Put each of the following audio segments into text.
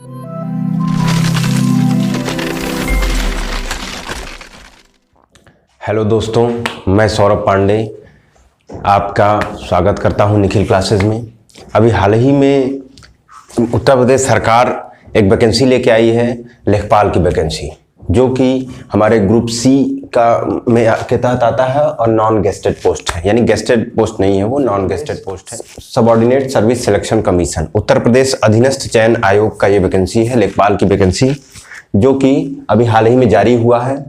Hello दोस्तों, मैं सौरभ पांडे आपका स्वागत करता हूं निखिल क्लासेस में। अभी हाल ही में उत्तर प्रदेश सरकार एक वैकेंसी लेके आई है, लेखपाल की वैकेंसी, जो कि हमारे ग्रुप सी के तहत आता है और नॉन गेस्टेड पोस्ट है, यानी गेस्टेड पोस्ट नहीं है, वो नॉन गेस्टेड पोस्ट है। Subordinate service selection commission, Uttar Pradesh अधीनस्थ चयन आयोग का ये वैकेंसी है, लेखपाल की वैकेंसी, जो कि अभी हाल ही में जारी हुआ है।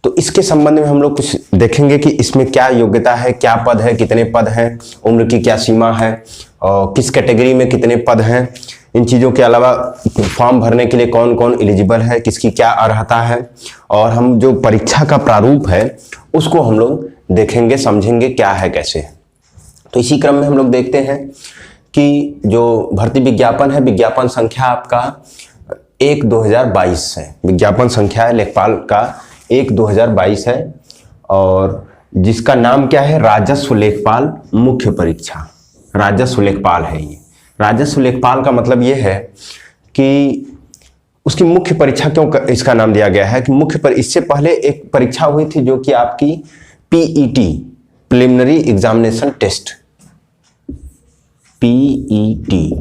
तो इसके संबंध में हम लोग कुछ देखेंगे कि इसमें क्या योग्यता है, क्या पद है, कितने पद हैं, उम्र की क्या सीमा है और किस कैटेगरी में कितने पद हैं। इन चीज़ों के अलावा फॉर्म भरने के लिए कौन कौन एलिजिबल है, किसकी क्या अर्हता है, और हम जो परीक्षा का प्रारूप है उसको हम लोग देखेंगे, समझेंगे क्या है कैसे है। तो इसी क्रम में हम लोग देखते हैं कि जो भर्ती विज्ञापन है, विज्ञापन संख्या आपका 1/2022 है, विज्ञापन संख्या है लेखपाल का 1/2022 है, और जिसका नाम क्या है, राजस्व लेखपाल मुख्य परीक्षा, राजस्व लेखपाल है ये। राजस्व लेखपाल का मतलब ये है कि उसकी मुख्य परीक्षा क्यों इसका नाम दिया गया है कि इससे पहले एक परीक्षा हुई थी जो कि आपकी PET, preliminary examination test, PET,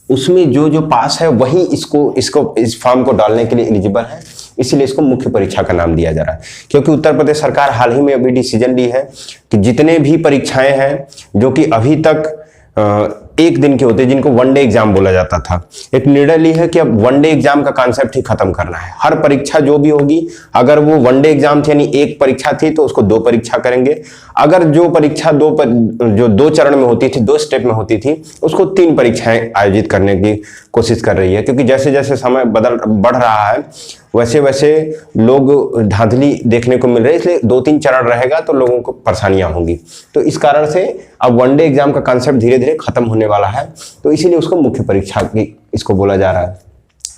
उसमें जो पास है वही इस फॉर्म को डालने के लिए एलिजिबल है, इसीलिए इसको मुख्य परीक्षा का नाम दिया जा रहा है। क्योंकि उत्तर प्रदेश सरकार हाल ही में अभी डिसीजन ली है कि जितने भी परीक्षाएं हैं जो कि अभी तक एक दिन के होते, जिनको वनडे एग्जाम बोला जाता था, एक निर्णय ली है कि अब वनडे एग्जाम का कॉन्सेप्ट ही खत्म करना है। हर परीक्षा जो भी होगी, अगर वो वनडे एग्जाम थी यानी एक परीक्षा थी तो उसको 2 परीक्षा करेंगे। अगर जो परीक्षा जो 2 चरण में होती थी, 2 स्टेप में होती थी, उसको 3 परीक्षाएं आयोजित करने की कोशिश कर रही है। क्योंकि जैसे जैसे समय बढ़ रहा है वैसे वैसे लोग धांधली देखने को मिल रही है, इसलिए 2-3 चरण रहेगा तो लोगों को परेशानियां होंगी। तो इस कारण से अब वनडे एग्जाम का कॉन्सेप्ट धीरे धीरे खत्म होने वाला है, तो इसीलिए उसको मुख्य परीक्षा की इसको बोला जा रहा है।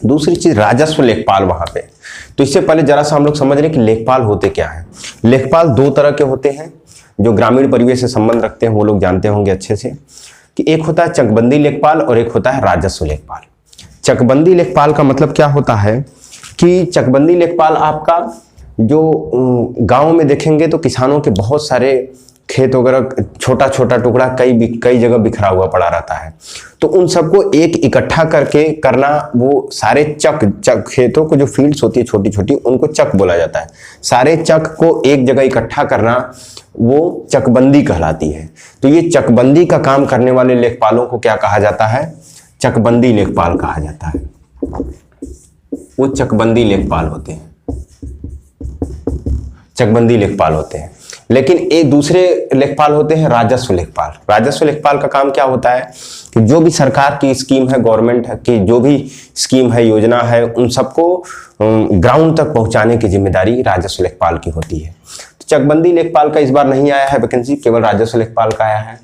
दूसरी चीज, राजस्व लेखपाल वहां पे। तो इससे पहले जरा सा हम लोग समझ रहे हैं कि लेखपाल होते क्या है। लेखपाल 2 तरह के होते हैं, जो ग्रामीण परिवेश से संबंध रखते हैं वो लोग जानते होंगे अच्छे से, कि एक होता है चकबंदी लेखपाल और एक होता है राजस्व लेखपाल। चकबंदी लेखपाल का मतलब क्या होता है कि चकबंदी लेखपाल आपका जो गांव में देखेंगे तो किसानों के बहुत सारे खेत वगैरह, छोटा छोटा टुकड़ा कई जगह बिखरा हुआ पड़ा रहता है, तो उन सबको एक इकट्ठा करके करना, वो सारे चक खेतों को जो फील्ड्स होती है छोटी छोटी, उनको चक बोला जाता है। सारे चक को एक जगह इकट्ठा करना वो चकबंदी कहलाती है। तो ये चकबंदी का काम करने वाले लेखपालों को क्या कहा जाता है, चकबंदी लेखपाल कहा जाता है। वो चकबंदी लेखपाल होते हैं, चकबंदी लेखपाल होते हैं। लेकिन एक दूसरे लेखपाल होते हैं राजस्व लेखपाल। राजस्व लेखपाल का काम क्या होता है कि जो भी सरकार की स्कीम है, गवर्नमेंट की जो भी स्कीम है, योजना है, उन सबको ग्राउंड तक पहुंचाने की जिम्मेदारी राजस्व लेखपाल की होती है। तो चकबंदी लेखपाल का इस बार नहीं आया है वैकेंसी, केवल राजस्व लेखपाल का आया है।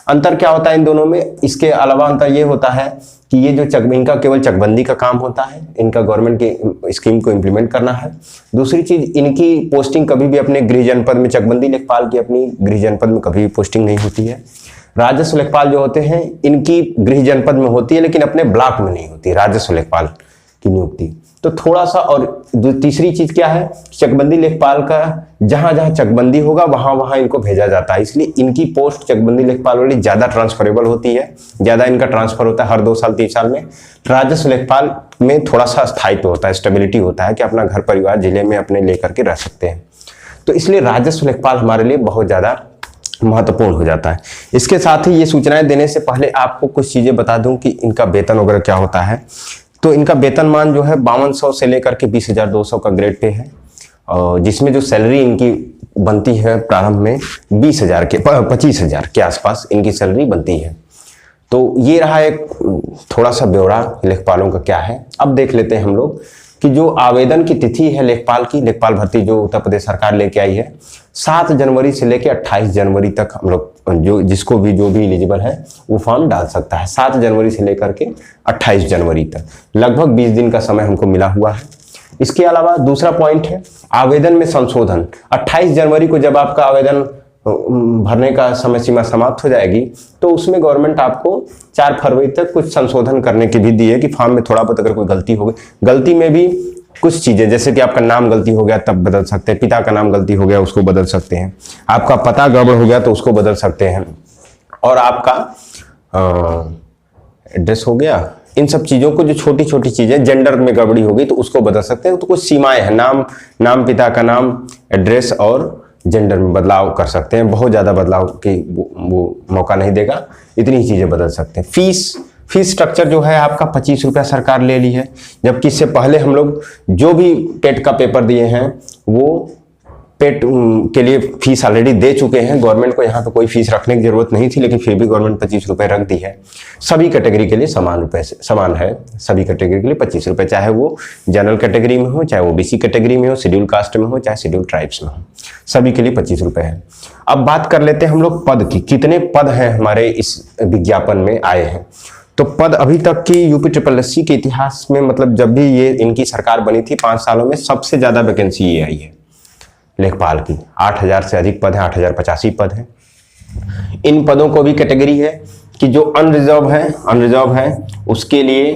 अंतर क्या होता है इन दोनों में, इसके अलावा अंतर ये होता है कि ये जो इनका केवल चकबंदी का काम होता है, इनका गवर्नमेंट की स्कीम को इंप्लीमेंट करना है। दूसरी चीज, इनकी पोस्टिंग कभी भी अपने गृह जनपद में, चकबंदी लेखपाल की अपनी गृह जनपद में कभी भी पोस्टिंग नहीं होती है। राजस्व लेखपाल जो होते हैं इनकी गृह जनपद में होती है लेकिन अपने ब्लॉक में नहीं होती राजस्व लेखपाल की नियुक्ति। तो थोड़ा सा, और तीसरी चीज क्या है, चकबंदी लेखपाल का जहां जहां चकबंदी होगा वहां वहां इनको भेजा जाता है, इसलिए इनकी पोस्ट चकबंदी लेखपाल वाली ज्यादा ट्रांसफरेबल होती है, ज्यादा इनका ट्रांसफर होता है हर 2 साल 3 साल में। राजस्व लेखपाल में थोड़ा सा स्थायित्व होता है, स्टेबिलिटी होता है कि अपना घर परिवार जिले में अपने लेकर के रह सकते हैं। तो इसलिए राजस्व लेखपाल हमारे लिए बहुत ज्यादा महत्वपूर्ण हो जाता है। इसके साथ ही ये सूचनाएं देने से पहले आपको कुछ चीजें बता दूं कि इनका वेतन वगैरह क्या होता है। तो इनका वेतनमान जो है 5200 से लेकर के 20,200 का ग्रेड पे है, और जिसमें जो सैलरी इनकी बनती है प्रारंभ में 25,000 के आसपास इनकी सैलरी बनती है। तो ये रहा एक थोड़ा सा ब्यौरा लेखपालों का क्या है। अब देख लेते हैं हम लोग कि जो आवेदन की तिथि है लेखपाल की, लेखपाल भर्ती जो उत्तर प्रदेश सरकार लेके आई है, 7 जनवरी से लेकर 28 जनवरी तक हम लोग जो भी एलिजिबल है वो फॉर्म डाल सकता है। 7 जनवरी से लेकर के 28 जनवरी तक लगभग 20 दिन का समय हमको मिला हुआ है। इसके अलावा दूसरा पॉइंट है आवेदन में संशोधन। 28 जनवरी को जब आपका आवेदन भरने का समय सीमा समाप्त हो जाएगी, तो उसमें गवर्नमेंट आपको 4 फरवरी तक कुछ संशोधन करने की भी दी है कि फॉर्म में थोड़ा बहुत अगर कोई गलती हो गई, गलती में भी कुछ चीजें जैसे कि आपका नाम गलती हो गया तब बदल सकते हैं, पिता का नाम गलती हो गया उसको बदल सकते हैं, आपका पता गड़बड़ हो गया तो उसको बदल सकते हैं, और आपका एड्रेस हो गया, इन सब चीजों को जो छोटी छोटी चीजें जेंडर में गड़बड़ी होगी तो उसको बदल सकते हैं। तो कुछ सीमाएं हैं, नाम पिता का नाम, एड्रेस और जेंडर में बदलाव कर सकते हैं। बहुत ज्यादा बदलाव की वो मौका नहीं देगा, इतनी ही चीजें बदल सकते हैं। फीस स्ट्रक्चर जो है आपका 25 रुपया सरकार ले ली है, जबकि इससे पहले हम लोग जो भी टेट का पेपर दिए हैं वो पेट के लिए फीस ऑलरेडी दे चुके हैं। गवर्नमेंट को यहाँ पे कोई फीस रखने की जरूरत नहीं थी, लेकिन फिर भी गवर्नमेंट 25 रुपए रख दी है। सभी कैटेगरी के लिए समान है, सभी कैटेगरी के लिए 25 रुपए, चाहे वो जनरल कैटेगरी में हो, चाहे वो ओबीसी कैटेगरी में हो, शेड्यूल कास्ट में हो, चाहे शेड्यूल ट्राइब्स में हो, सभी के लिए 25 रुपए है। अब बात कर लेते हैं हम लोग पद की, कितने पद हैं हमारे इस विज्ञापन में आए हैं। तो पद अभी तक की यूपी के इतिहास में, मतलब जब भी ये इनकी सरकार बनी थी 5 सालों में, सबसे ज्यादा वैकेंसी ये आई है लेखपाल की। 8000 से अधिक पद है, 8085 पद है। इन पदों को भी कैटेगरी है कि जो अनरिजर्व है उसके लिए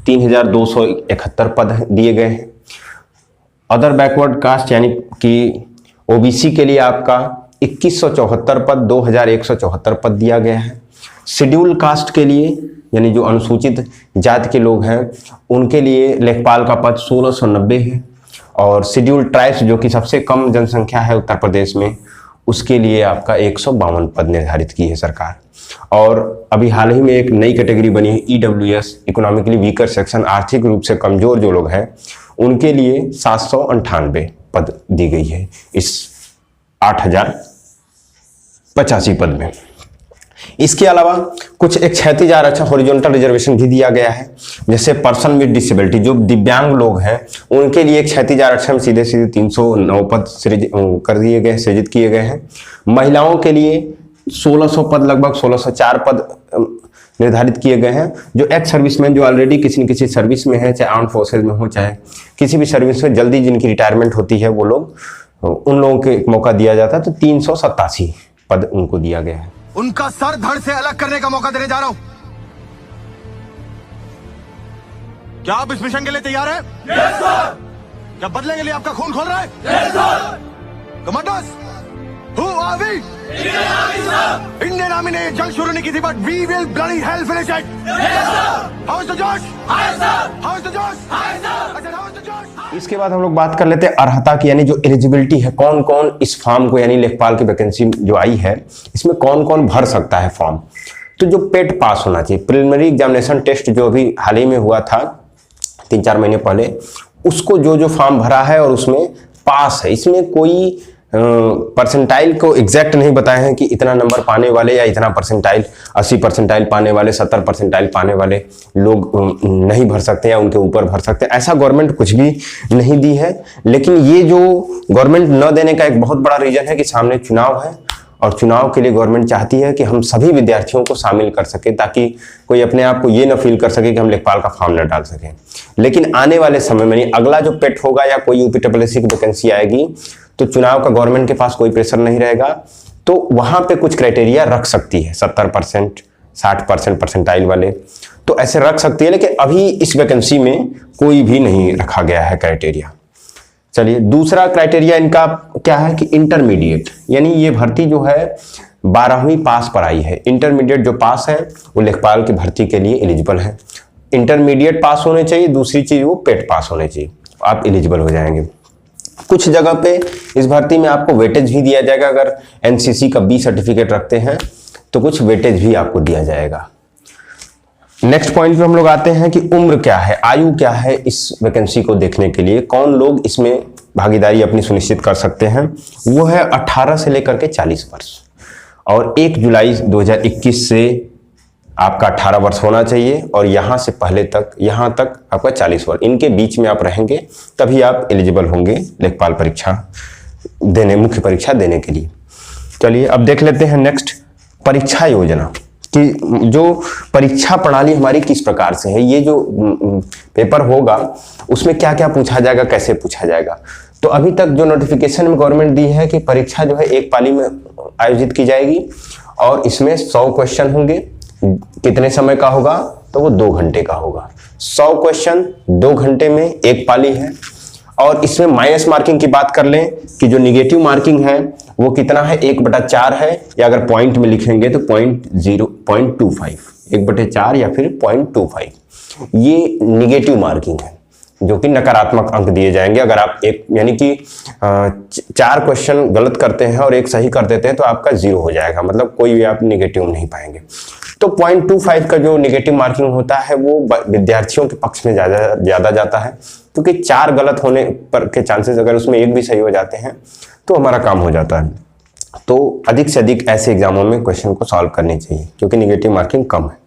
3271 पद दिए गए हैं। अदर बैकवर्ड कास्ट यानी कि ओबीसी के लिए आपका 2174 पद, 2174 पद दिया गया है। शेड्यूल कास्ट के लिए यानी जो अनुसूचित जाति के लोग हैं उनके लिए लेखपाल का पद 1690 है, और शेड्यूल ट्राइब्स जो कि सबसे कम जनसंख्या है उत्तर प्रदेश में, उसके लिए आपका 152 पद निर्धारित की है सरकार। और अभी हाल ही में एक नई कैटेगरी बनी है ईडब्ल्यूएस, इकोनॉमिकली वीकर सेक्शन, आर्थिक रूप से कमजोर जो लोग हैं उनके लिए 798 पद दी गई है इस 8085 पद में। इसके अलावा कुछ एक क्षैतिज आरक्षण हॉरिजॉन्टल रिजर्वेशन भी दिया गया है, जैसे पर्सन विद डिसेबिलिटी जो दिव्यांग लोग हैं उनके लिए एक क्षैतिज आरक्षण सीधे 309 पद कर दिए गए, सृजित किए गए हैं। महिलाओं के लिए 1600 पद, लगभग 1604 पद निर्धारित किए गए हैं। जो एक्स सर्विसमैन जो ऑलरेडी किसी न किसी सर्विस में है, चाहे आर्म्ड फोर्सेज में हो, चाहे किसी भी सर्विस में जल्दी जिनकी रिटायरमेंट होती है, वो लोग, उन लोगों को मौका दिया जाता है। तो 387 पद उनको दिया गया है। उनका सर धड़ से अलग करने का मौका देने जा रहा हूं। क्या आप इस मिशन के लिए तैयार हैं? Yes sir. क्या बदले के लिए आपका खून खोल रहा है? Yes sir. Commanders, who are we? Indian army sir. Indian army ने जंग शुरू नहीं की थी, but we will bloody hell finish it. Yes sir. How is the जोश? High sir. How is the जोश? High sir. अच्छा, हाउ इज द जोश? इसके बाद हम लोग बात कर लेते हैं अर्हता की, यानी जो एलिजिबिलिटी है, कौन कौन इस फॉर्म को, यानी लेखपाल की वैकेंसी जो आई है इसमें कौन कौन भर सकता है फॉर्म। तो जो पेट पास होना चाहिए, प्रिलिमिनरी एग्जामिनेशन टेस्ट जो अभी हाल ही में हुआ था 3-4 महीने पहले, उसको जो फॉर्म भरा है और उसमें पास है, इसमें कोई परसेंटाइल को एग्जैक्ट नहीं बताए हैं कि इतना नंबर पाने वाले या इतना परसेंटाइल, 80 परसेंटाइल पाने वाले, 70 परसेंटाइल पाने वाले लोग नहीं भर सकते या उनके ऊपर भर सकते हैं, ऐसा गवर्नमेंट कुछ भी नहीं दी है। लेकिन ये जो गवर्नमेंट न देने का एक बहुत बड़ा रीजन है कि सामने चुनाव है, और चुनाव के लिए गवर्नमेंट चाहती है कि हम सभी विद्यार्थियों को शामिल कर सके, ताकि कोई अपने आप को ये न फील कर सके कि हम लेखपाल का फॉर्म न डाल सकें। लेकिन आने वाले समय में अगला जो पेट होगा या कोई यूपीएससी की वैकेंसी आएगी, तो चुनाव का गवर्नमेंट के पास कोई प्रेशर नहीं रहेगा, तो वहां पे कुछ क्राइटेरिया रख सकती है, 70%, 60% परसेंटाइल वाले, तो ऐसे रख सकती है। लेकिन अभी इस वैकेंसी में कोई भी नहीं रखा गया है क्राइटेरिया। चलिए, दूसरा क्राइटेरिया इनका क्या है कि इंटरमीडिएट, यानी ये भर्ती जो है 12वीं पास पर आई है। इंटरमीडिएट जो पास है वो लेखपाल की भर्ती के लिए एलिजिबल है। इंटरमीडिएट पास होने चाहिए, दूसरी चीज वो पेट पास होने चाहिए, आप एलिजिबल हो जाएंगे। कुछ जगह पे इस भर्ती में आपको वेटेज भी दिया जाएगा, अगर एनसीसी का बी सर्टिफिकेट रखते हैं तो कुछ वेटेज भी आपको दिया जाएगा। नेक्स्ट पॉइंट पे हम लोग आते हैं कि उम्र क्या है, आयु क्या है इस वैकेंसी को देखने के लिए, कौन लोग इसमें भागीदारी अपनी सुनिश्चित कर सकते हैं। वो है 18 से लेकर के 40 वर्ष, और 1 जुलाई 2021 से आपका 18 वर्ष होना चाहिए, और यहाँ से पहले तक, यहाँ तक आपका 40 वर्ष, इनके बीच में आप रहेंगे तभी आप एलिजिबल होंगे लेखपाल परीक्षा देने, मुख्य परीक्षा देने के लिए। चलिए अब देख लेते हैं नेक्स्ट, परीक्षा योजना कि जो परीक्षा प्रणाली हमारी किस प्रकार से है, ये जो पेपर होगा उसमें क्या क्या पूछा जाएगा, कैसे पूछा जाएगा। तो तो अभी तक जो नोटिफिकेशन में गवर्नमेंट दी है कि परीक्षा जो है एक पाली में आयोजित की जाएगी और इसमें 100 क्वेश्चन होंगे। कितने समय का होगा? तो वो 2 घंटे का होगा। 100 क्वेश्चन 2 घंटे में एक पाली है। और इसमें माइनस मार्किंग की बात कर लें कि जो निगेटिव मार्किंग है वो कितना है, 1/4 है, या अगर पॉइंट में लिखेंगे तो 0.25, 1/4 या फिर 0.25, ये निगेटिव मार्किंग है, जो कि नकारात्मक अंक दिए जाएंगे। अगर आप यानी कि 4 क्वेश्चन गलत करते हैं और एक सही कर देते हैं तो आपका 0 हो जाएगा, मतलब कोई भी आप निगेटिव नहीं पाएंगे। तो 0.25 का जो निगेटिव मार्किंग होता है वो विद्यार्थियों के पक्ष में ज्यादा जाता है, क्योंकि 4 गलत होने पर के चांसेस, अगर उसमें एक भी सही हो जाते हैं तो हमारा काम हो जाता है। तो अधिक से अधिक ऐसे एग्जामों में क्वेश्चन को सॉल्व करनी चाहिए, क्योंकि निगेटिव मार्किंग कम है।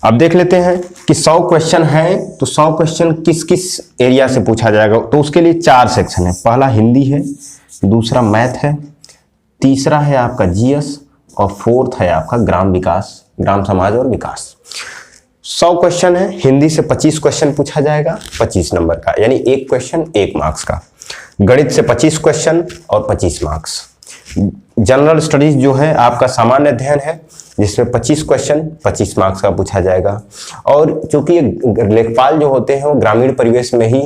अब देख लेते हैं कि 100 क्वेश्चन है तो 100 क्वेश्चन किस किस एरिया से पूछा जाएगा। तो उसके लिए 4 सेक्शन है। पहला हिंदी है, दूसरा मैथ है, तीसरा है आपका जीएस और 4th है आपका ग्राम समाज और विकास। 100 क्वेश्चन है। हिंदी से 25 क्वेश्चन पूछा जाएगा, 25 नंबर का, यानी 1 क्वेश्चन 1 मार्क्स का। गणित से 25 क्वेश्चन और 25 मार्क्स। जनरल स्टडीज जो है आपका सामान्य अध्ययन है, जिसमें 25 क्वेश्चन 25 मार्क्स का पूछा जाएगा। और चूंकि लेखपाल जो होते हैं वो ग्रामीण परिवेश में ही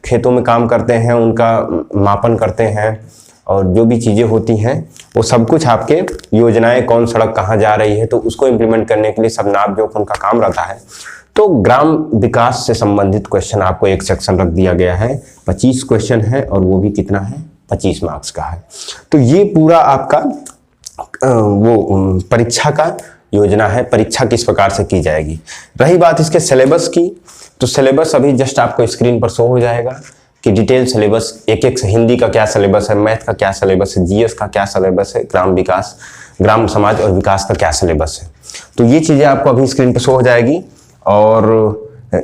खेतों में काम करते हैं, उनका मापन करते हैं और जो भी चीजें होती हैं वो सब कुछ आपके योजनाएं, कौन सड़क कहाँ जा रही है, तो उसको इम्प्लीमेंट करने के लिए सब नाप जोख उनका काम रहता है। तो ग्राम विकास से संबंधित क्वेश्चन आपको एक सेक्शन रख दिया गया है, 25 क्वेश्चन है और वो भी कितना है, 25 मार्क्स का है। तो ये पूरा आपका वो परीक्षा का योजना है, परीक्षा किस प्रकार से की जाएगी। रही बात इसके सिलेबस की, तो सिलेबस अभी जस्ट आपको स्क्रीन पर शो हो जाएगा कि डिटेल सिलेबस एक से हिंदी का क्या सिलेबस है, मैथ का क्या सिलेबस है, जीएस का क्या सिलेबस है, ग्राम समाज और विकास का क्या सिलेबस है। तो ये चीजें आपको अभी स्क्रीन पर शो हो जाएगी। और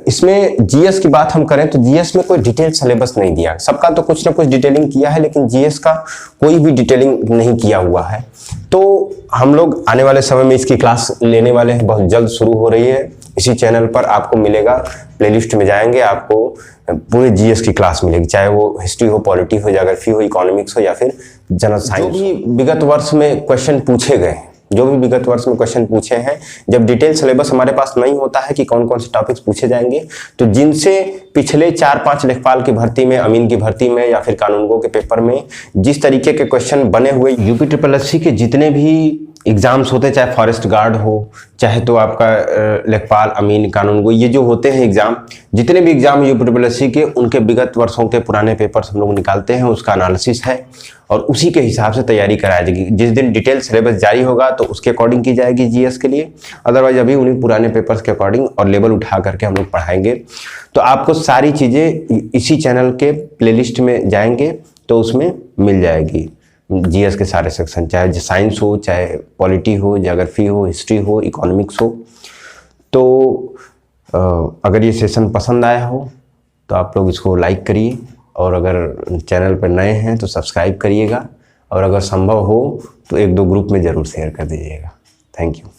इसमें जीएस की बात हम करें तो जीएस में कोई डिटेल सिलेबस नहीं दिया, सबका तो कुछ ना कुछ डिटेलिंग किया है, लेकिन जीएस का कोई भी डिटेलिंग नहीं किया हुआ है। तो हम लोग आने वाले समय में इसकी क्लास लेने वाले हैं, बहुत जल्द शुरू हो रही है। इसी चैनल पर आपको मिलेगा, प्लेलिस्ट में जाएंगे आपको पूरे जीएस की क्लास मिलेगी, चाहे वो हिस्ट्री हो, पॉलिटी हो, ज्योग्राफी हो, इकोनॉमिक्स हो या फिर जनरल साइंस। जो भी विगत वर्ष में क्वेश्चन पूछे गए, जब डिटेल सिलेबस हमारे पास नहीं होता है कि कौन कौन से टॉपिक्स पूछे जाएंगे, तो जिनसे पिछले 4-5 लेखपाल की भर्ती में, अमीन की भर्ती में या फिर कानूनगो के पेपर में जिस तरीके के क्वेश्चन बने हुए, यूपीट्रिपलएससी के जितने भी एग्जाम्स होते हैं, चाहे फॉरेस्ट गार्ड हो, चाहे तो आपका लेखपाल, अमीन, कानूनगो, ये जो होते हैं एग्जाम, जितने भी एग्जाम यूपीट्रिपलएससी के, उनके विगत वर्षों के पुराने पेपर्स हम लोग निकालते हैं, उसका एनालिसिस है और उसी के हिसाब से तैयारी कराई जाएगी। जिस दिन डिटेल सिलेबस जारी होगा तो उसके अकॉर्डिंग की जाएगी जीएस के लिए, अदरवाइज अभी उन्हीं पुराने पेपर्स के अकॉर्डिंग और लेवल उठा करके हम लोग पढ़ाएंगे। तो आपको सारी चीज़ें इसी चैनल के प्लेलिस्ट में जाएंगे तो उसमें मिल जाएगी जीएस के सारे सेक्शन, चाहे साइंस हो, चाहे पॉलिटी हो, ज्योग्राफी हो, हिस्ट्री हो, इकोनॉमिक्स हो। तो अगर ये सेशन पसंद आया हो तो आप लोग इसको लाइक करिए, और अगर चैनल पर नए हैं तो सब्सक्राइब करिएगा, और अगर संभव हो तो 1-2 ग्रुप में ज़रूर शेयर कर दीजिएगा। Thank you.